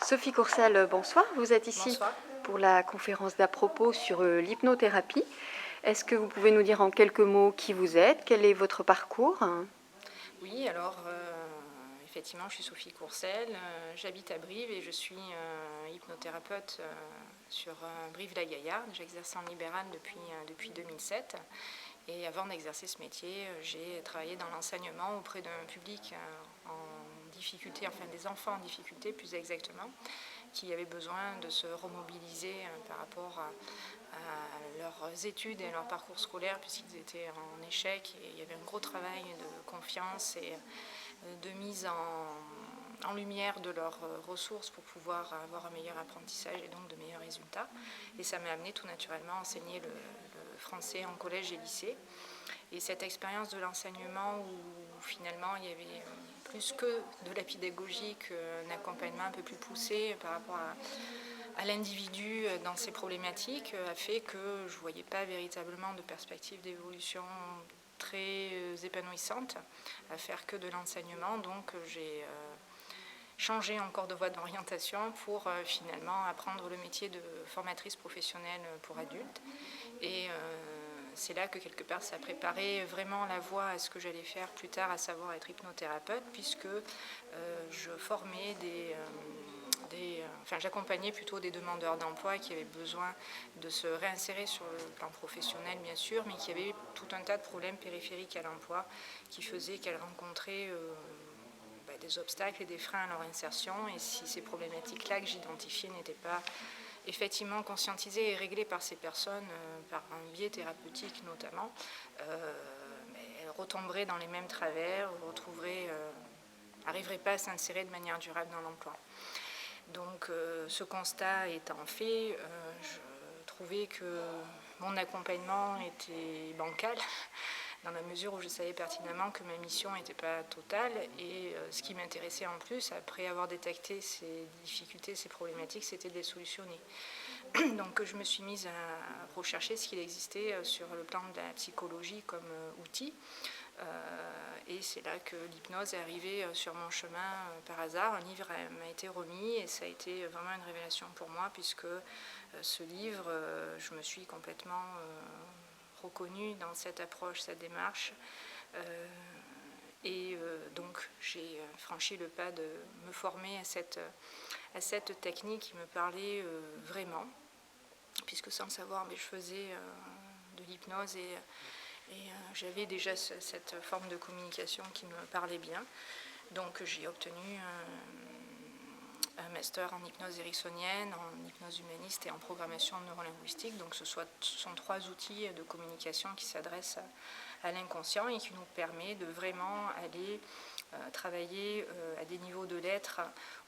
Sophie Courcelles, bonsoir. Vous êtes ici Bonsoir. pour la conférence d'à propos sur l'hypnothérapie. Est-ce que vous pouvez nous dire en quelques mots qui vous êtes, quel est votre parcours? Oui, alors effectivement, je suis Sophie Courcelles, j'habite à Brive et je suis hypnothérapeute sur Brive-la-Gaillarde. J'exerce en libéral depuis 2007. Et avant d'exercer ce métier, j'ai travaillé dans l'enseignement auprès d'un public en difficulté, enfin des enfants en difficulté plus exactement, qui avaient besoin de se remobiliser par rapport à leurs études et leur parcours scolaire, puisqu'ils étaient en échec. Et il y avait un gros travail de confiance et de mise en lumière de leurs ressources pour pouvoir avoir un meilleur apprentissage et donc de meilleurs résultats. Et ça m'a amené tout naturellement à enseigner le français en collège et lycée. Et cette expérience de l'enseignement où finalement il y avait plus que de la pédagogie, qu'un accompagnement un peu plus poussé par rapport à l'individu dans ses problématiques, a fait que je ne voyais pas véritablement de perspective d'évolution très épanouissante à faire que de l'enseignement. Donc j'ai changé encore de voie d'orientation pour finalement apprendre le métier de formatrice professionnelle pour adultes. Et c'est là que quelque part ça préparait vraiment la voie à ce que j'allais faire plus tard, à savoir être hypnothérapeute, puisque je formais j'accompagnais plutôt des demandeurs d'emploi qui avaient besoin de se réinsérer sur le plan professionnel, bien sûr, mais qui avaient tout un tas de problèmes périphériques à l'emploi qui faisaient qu'elles rencontraient des obstacles et des freins à leur insertion. Et si ces problématiques-là que j'identifiais n'étaient pas effectivement conscientisées et réglées par ces personnes, par un biais thérapeutique notamment, elles retomberaient dans les mêmes travers, n'arriveraient pas à s'insérer de manière durable dans l'emploi. Donc ce constat étant fait, je trouvais que mon accompagnement était bancal, dans la mesure où je savais pertinemment que ma mission n'était pas totale. Et ce qui m'intéressait en plus, après avoir détecté ces difficultés, ces problématiques, c'était de les solutionner. Donc je me suis mise à rechercher ce qu'il existait sur le plan de la psychologie comme outil. Et c'est là que l'hypnose est arrivée sur mon chemin par hasard. Un livre m'a été remis et ça a été vraiment une révélation pour moi, puisque ce livre, je me suis complètement reconnue dans cette approche, cette démarche. Donc j'ai franchi le pas de me former à cette technique qui me parlait vraiment, puisque sans le savoir, je faisais de l'hypnose et j'avais déjà cette forme de communication qui me parlait bien. Donc j'ai obtenu un master en hypnose ericksonienne, en hypnose humaniste et en programmation neurolinguistique. Donc ce sont 3 outils de communication qui s'adressent à l'inconscient et qui nous permet de vraiment aller travailler à des niveaux de l'être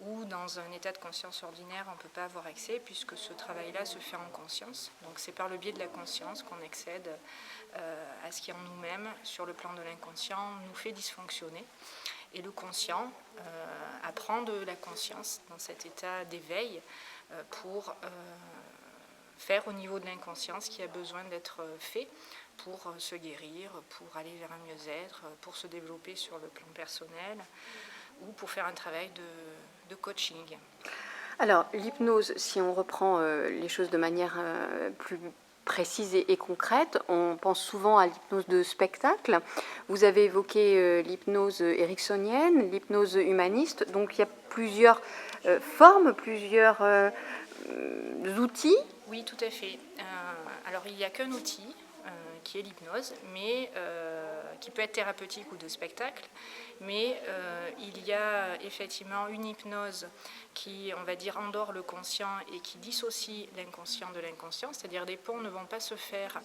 où dans un état de conscience ordinaire on ne peut pas avoir accès, puisque ce travail-là se fait en conscience. Donc c'est par le biais de la conscience qu'on accède à ce qui en nous-mêmes, sur le plan de l'inconscient, nous fait dysfonctionner. Et le conscient apprend de la conscience dans cet état d'éveil pour faire au niveau de l'inconscient ce qui a besoin d'être fait pour se guérir, pour aller vers un mieux-être, pour se développer sur le plan personnel ou pour faire un travail de coaching. Alors, l'hypnose, si on reprend les choses de manière plus précise et concrète, on pense souvent à l'hypnose de spectacle. Vous avez évoqué l'hypnose ericksonienne, l'hypnose humaniste. Donc, il y a plusieurs formes, plusieurs outils. Oui, tout à fait. Alors, il n'y a qu'un outil qui est l'hypnose, mais qui peut être thérapeutique ou de spectacle. Mais il y a effectivement une hypnose qui, on va dire, endort le conscient et qui dissocie l'inconscient de l'inconscient, c'est-à-dire les ponts ne vont pas se faire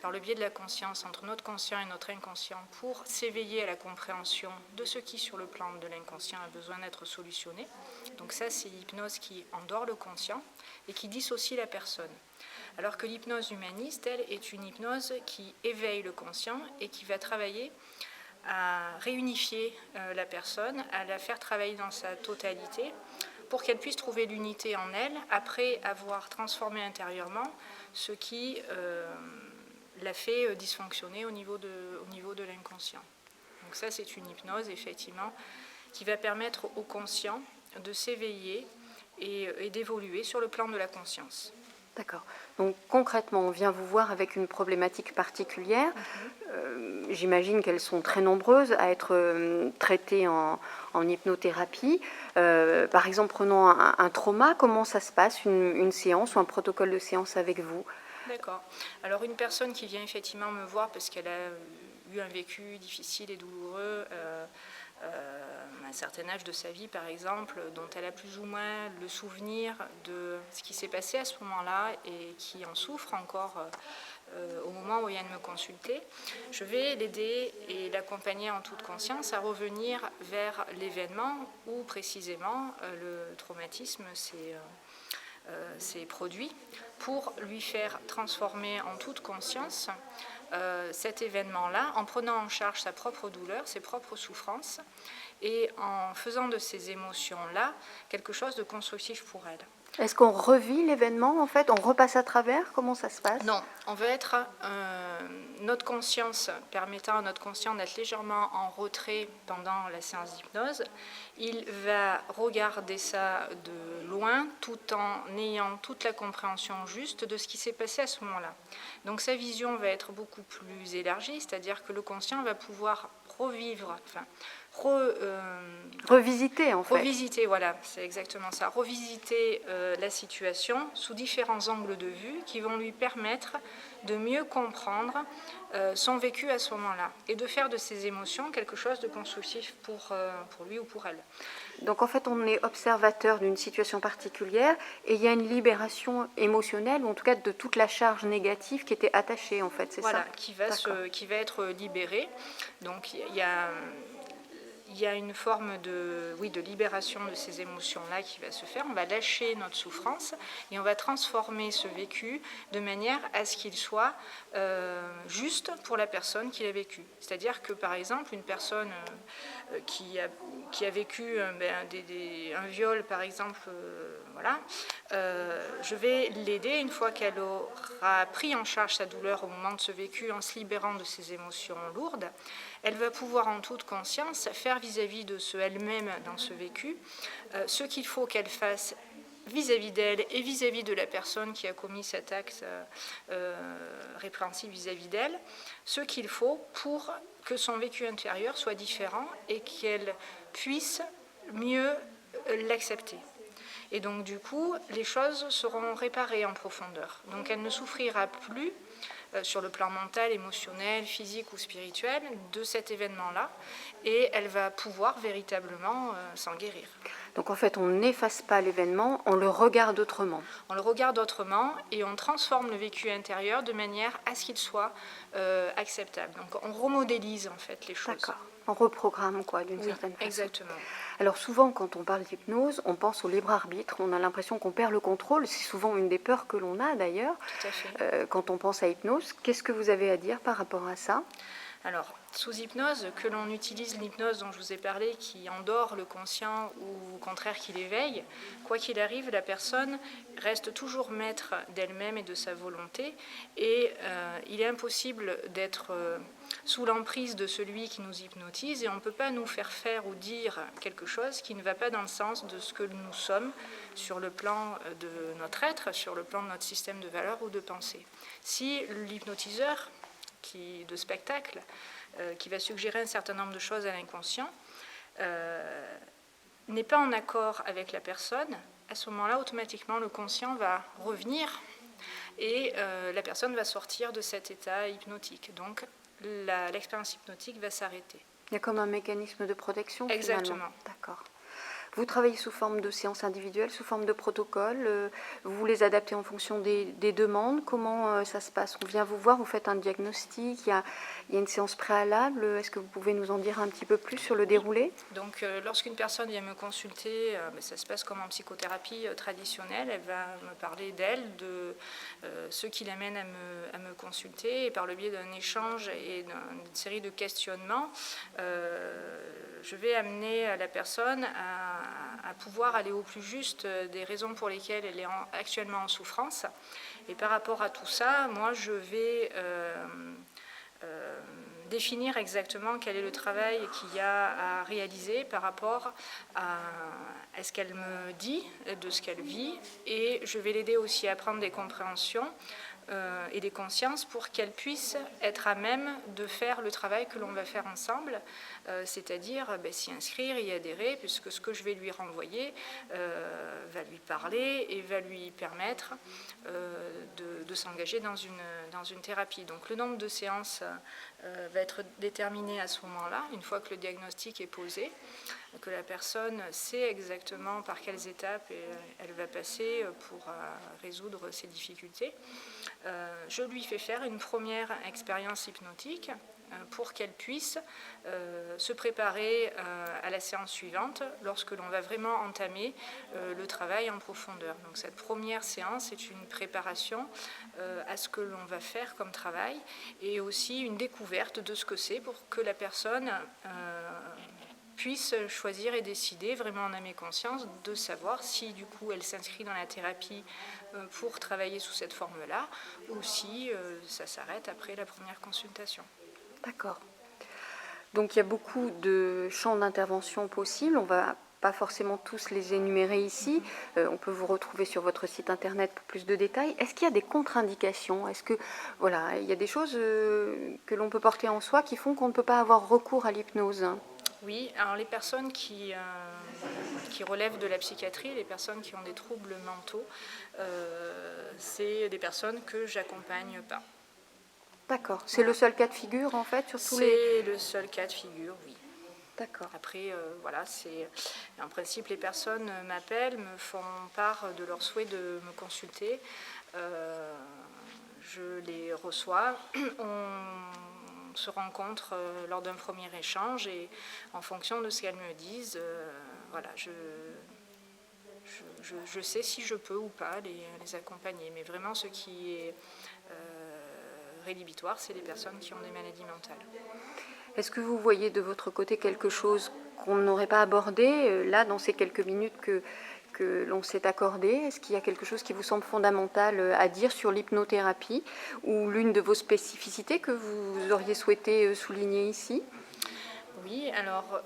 par le biais de la conscience entre notre conscient et notre inconscient pour s'éveiller à la compréhension de ce qui, sur le plan de l'inconscient, a besoin d'être solutionné. Donc ça, c'est l'hypnose qui endort le conscient et qui dissocie la personne. Alors que l'hypnose humaniste, elle, est une hypnose qui éveille le conscient et qui va travailler à réunifier la personne, à la faire travailler dans sa totalité pour qu'elle puisse trouver l'unité en elle après avoir transformé intérieurement ce qui l'a fait dysfonctionner au niveau de l'inconscient. Donc ça, c'est une hypnose, effectivement, qui va permettre au conscient de s'éveiller et d'évoluer sur le plan de la conscience. D'accord. Donc concrètement, on vient vous voir avec une problématique particulière. J'imagine qu'elles sont très nombreuses à être traitées en hypnothérapie. Par exemple, prenons un trauma. Comment ça se passe, une séance ou un protocole de séance avec vous? D'accord. Alors une personne qui vient effectivement me voir parce qu'elle a eu un vécu difficile et douloureux à un certain âge de sa vie, par exemple, dont elle a plus ou moins le souvenir de ce qui s'est passé à ce moment-là et qui en souffre encore au moment où elle vient de me consulter, je vais l'aider et l'accompagner en toute conscience à revenir vers l'événement où précisément le traumatisme s'est produit, pour lui faire transformer en toute conscience cet événement-là, en prenant en charge sa propre douleur, ses propres souffrances, et en faisant de ces émotions-là quelque chose de constructif pour elle. Est-ce qu'on revit l'événement, en fait? On repasse à travers? Comment ça se passe? Non, on va être notre conscience, permettant à notre conscient d'être légèrement en retrait pendant la séance d'hypnose. Il va regarder ça de loin tout en ayant toute la compréhension juste de ce qui s'est passé à ce moment-là. Donc sa vision va être beaucoup plus élargie, c'est-à-dire que le conscient va pouvoir revivre, revisiter, en fait. Revisiter, voilà, c'est exactement ça. Revisiter la situation sous différents angles de vue qui vont lui permettre de mieux comprendre son vécu à ce moment-là et de faire de ses émotions quelque chose de constructif pour lui ou pour elle. Donc en fait, on est observateur d'une situation particulière et il y a une libération émotionnelle, ou en tout cas de toute la charge négative qui était attachée, en fait, c'est voilà, ça? qui va être libérée. Donc il y a une forme de libération de ces émotions-là qui va se faire. On va lâcher notre souffrance et on va transformer ce vécu de manière à ce qu'il soit juste pour la personne qui l'a vécu. C'est-à-dire que, par exemple, une personne qui a vécu un viol, par exemple, je vais l'aider une fois qu'elle aura pris en charge sa douleur au moment de ce vécu en se libérant de ses émotions lourdes. Elle va pouvoir en toute conscience faire vis-à-vis de elle-même dans ce vécu ce qu'il faut qu'elle fasse vis-à-vis d'elle et vis-à-vis de la personne qui a commis cet acte répréhensible vis-à-vis d'elle, ce qu'il faut pour que son vécu intérieur soit différent et qu'elle puisse mieux l'accepter. Et donc du coup, les choses seront réparées en profondeur. Donc elle ne souffrira plus sur le plan mental, émotionnel, physique ou spirituel de cet événement-là, et elle va pouvoir véritablement s'en guérir. Donc en fait, on n'efface pas l'événement, on le regarde autrement. On le regarde autrement et on transforme le vécu intérieur de manière à ce qu'il soit acceptable. Donc on remodélise en fait les choses. D'accord. On reprogramme, quoi, d'une certaine façon. Exactement. Alors souvent, quand on parle d'hypnose, on pense au libre arbitre. On a l'impression qu'on perd le contrôle. C'est souvent une des peurs que l'on a, d'ailleurs. Tout à fait. Quand on pense à hypnose, qu'est-ce que vous avez à dire par rapport à ça? Alors, sous hypnose, que l'on utilise l'hypnose dont je vous ai parlé, qui endort le conscient ou au contraire qui l'éveille, quoi qu'il arrive, la personne reste toujours maître d'elle-même et de sa volonté, et il est impossible d'être sous l'emprise de celui qui nous hypnotise, et on ne peut pas nous faire ou dire quelque chose qui ne va pas dans le sens de ce que nous sommes sur le plan de notre être, sur le plan de notre système de valeurs ou de pensée. Si l'hypnotiseur de spectacle, qui va suggérer un certain nombre de choses à l'inconscient, n'est pas en accord avec la personne, à ce moment-là, automatiquement, le conscient va revenir et la personne va sortir de cet état hypnotique. Donc, l'expérience hypnotique va s'arrêter. Il y a comme un mécanisme de protection, exactement. Finalement. D'accord. Vous travaillez sous forme de séances individuelles, sous forme de protocoles, vous les adaptez en fonction des demandes. Comment ça se passe? On vient vous voir, vous faites un diagnostic, il y a une séance préalable. Est-ce que vous pouvez nous en dire un petit peu plus sur le déroulé? Donc, lorsqu'une personne vient me consulter, ça se passe comme en psychothérapie traditionnelle. Elle va me parler d'elle, de ce qui l'amène à me consulter, et par le biais d'un échange et d'une série de questionnements, je vais amener la personne à pouvoir aller au plus juste des raisons pour lesquelles elle est actuellement en souffrance. Et par rapport à tout ça, moi, je vais définir exactement quel est le travail qu'il y a à réaliser par rapport à ce qu'elle me dit, de ce qu'elle vit, et je vais l'aider aussi à prendre des compréhensions et des consciences pour qu'elle puisse être à même de faire le travail que l'on va faire ensemble, c'est-à-dire s'y inscrire, y adhérer, puisque ce que je vais lui renvoyer va lui parler et va lui permettre de s'engager dans une thérapie. Donc le nombre de séances va être déterminé à ce moment-là, une fois que le diagnostic est posé, que la personne sait exactement par quelles étapes elle va passer pour résoudre ses difficultés. Je lui fais faire une première expérience hypnotique pour qu'elle puisse se préparer à la séance suivante lorsque l'on va vraiment entamer le travail en profondeur. Donc cette première séance est une préparation à ce que l'on va faire comme travail et aussi une découverte de ce que c'est pour que la personne puisse choisir et décider vraiment en âme et conscience de savoir si du coup elle s'inscrit dans la thérapie pour travailler sous cette forme-là ou si ça s'arrête après la première consultation. D'accord. Donc il y a beaucoup de champs d'intervention possibles. On ne va pas forcément tous les énumérer ici. On peut vous retrouver sur votre site internet pour plus de détails. Est-ce qu'il y a des contre-indications? Est-ce que il y a des choses que l'on peut porter en soi qui font qu'on ne peut pas avoir recours à l'hypnose? Oui, alors les personnes qui relèvent de la psychiatrie, les personnes qui ont des troubles mentaux, c'est des personnes que j'accompagne pas. D'accord. C'est le seul cas de figure, en fait, sur tous les... C'est le seul cas de figure, oui. D'accord. Après, en principe, les personnes m'appellent, me font part de leur souhait de me consulter. Je les reçois. On se rencontre lors d'un premier échange et en fonction de ce qu'elles me disent, je sais si je peux ou pas les accompagner. Mais vraiment, ce qui est rédhibitoire, c'est les personnes qui ont des maladies mentales. Est-ce que vous voyez de votre côté quelque chose qu'on n'aurait pas abordé, là, dans ces quelques minutes que l'on s'est accordé? Est-ce qu'il y a quelque chose qui vous semble fondamental à dire sur l'hypnothérapie ou l'une de vos spécificités que vous auriez souhaité souligner ici? Oui, alors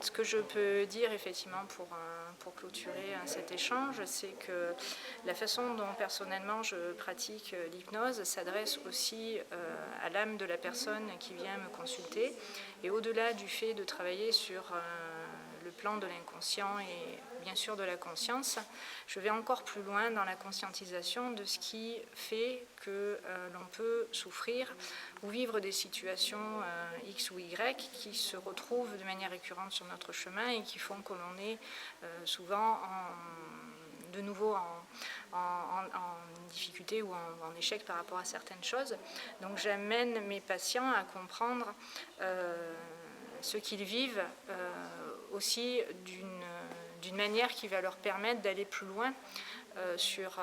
ce que je peux dire effectivement pour clôturer cet échange, c'est que la façon dont personnellement je pratique l'hypnose s'adresse aussi à l'âme de la personne qui vient me consulter. Et au-delà du fait de travailler sur le plan de l'inconscient et bien sûr de la conscience, je vais encore plus loin dans la conscientisation de ce qui fait que l'on peut souffrir ou vivre des situations X ou Y qui se retrouvent de manière récurrente sur notre chemin et qui font que l'on est souvent de nouveau en difficulté ou en échec par rapport à certaines choses. Donc j'amène mes patients à comprendre ce qu'ils vivent aussi d'une manière qui va leur permettre d'aller plus loin sur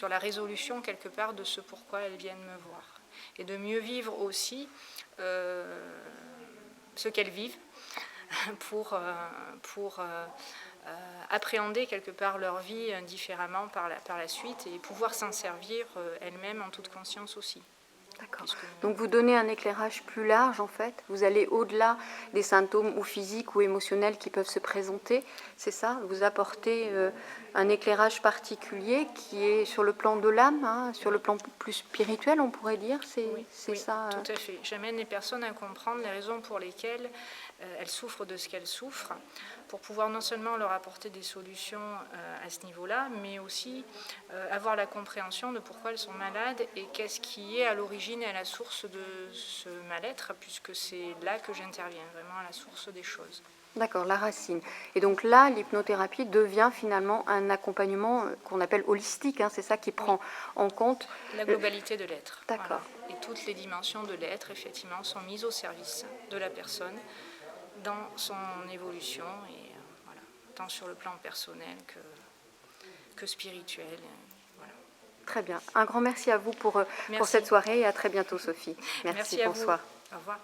la résolution quelque part de ce pourquoi elles viennent me voir. Et de mieux vivre aussi ce qu'elles vivent pour appréhender quelque part leur vie différemment par la suite et pouvoir s'en servir elles-mêmes en toute conscience aussi. D'accord. Donc vous donnez un éclairage plus large en fait, vous allez au-delà des symptômes ou physiques ou émotionnels qui peuvent se présenter, c'est ça? Vous apportez un éclairage particulier qui est sur le plan de l'âme, hein, sur le plan plus spirituel on pourrait dire, oui, ça tout à fait. J'amène les personnes à comprendre les raisons pour lesquelles elles souffrent de ce qu'elles souffrent, pour pouvoir non seulement leur apporter des solutions à ce niveau-là, mais aussi avoir la compréhension de pourquoi elles sont malades et qu'est-ce qui est à l'origine et à la source de ce mal-être, puisque c'est là que j'interviens, vraiment à la source des choses. D'accord, la racine. Et donc là, l'hypnothérapie devient finalement un accompagnement qu'on appelle holistique, hein, c'est ça qui prend en compte... La globalité de l'être. D'accord. Voilà. Et toutes les dimensions de l'être, effectivement, sont mises au service de la personne dans son évolution, et voilà, tant sur le plan personnel que spirituel. Voilà. Très bien. Un grand merci à vous pour cette soirée et à très bientôt, Sophie. Merci à bonsoir. vous. Au revoir.